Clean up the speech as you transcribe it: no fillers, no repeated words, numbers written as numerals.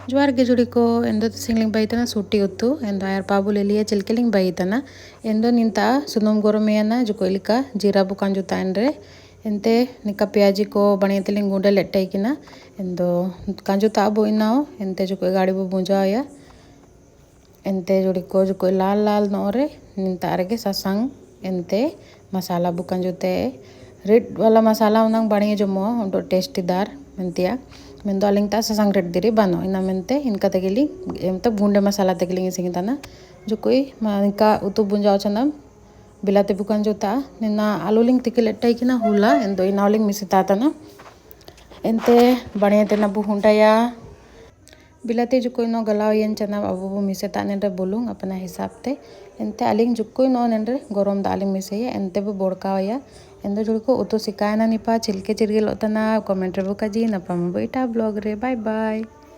जुआर के जुड़ी को एंदो सिंगलिंग बाइतना सूटी उत्तु एंदो आयर पाबु लेलिया चिलकेलिंग बाइतना एंदो निंता सुनुम गोरमेयना जुको इलिका जीरा बुकान जुता एंड्रे एंते निका प्याजी को बणियतिलिंग गुंडे लेट्टाइकिना एंदो कांजु ताबो इनाओ एंते जुको गाड़ी बु बुंजाया एंते जुड़ी को जुको लाल लाल नोरे निंता आरगे ससंग एंते मसाला बुकान जुते रेड वाला मसाला उनांग बणिय जमो उंडो टेस्टीदार मेंतिया मेंदो अलिंग ता ससंग रेड दिरी बनो इना मेंते इनका तगिली मतलब गुंडे मसाला तगिलिंग सिंगिताना जो कोई इनका उतु बुंजाओ चंदम बिलाते बुकान जोता निना आलूलिंग तिकिलेट्टाइकिना हुला एंदो इनालिंग मिसितातना एंते बणियते नबु हुंडाया बिलाते जुको नो गलाव येन चना अबु मिसेता नेंद्रे बुलुंग अपना हिसाब ते एंते अलिंग जुको नो नेंद्रे गरम दालिंग मिसेया एंते बु बोड़कावया एंदो जुड़को उतो सिकायना निपा चिलके चिरगिल ओतना कमेंट रे बुकाजी नपम इटा ब्लॉग रे बाय बाय।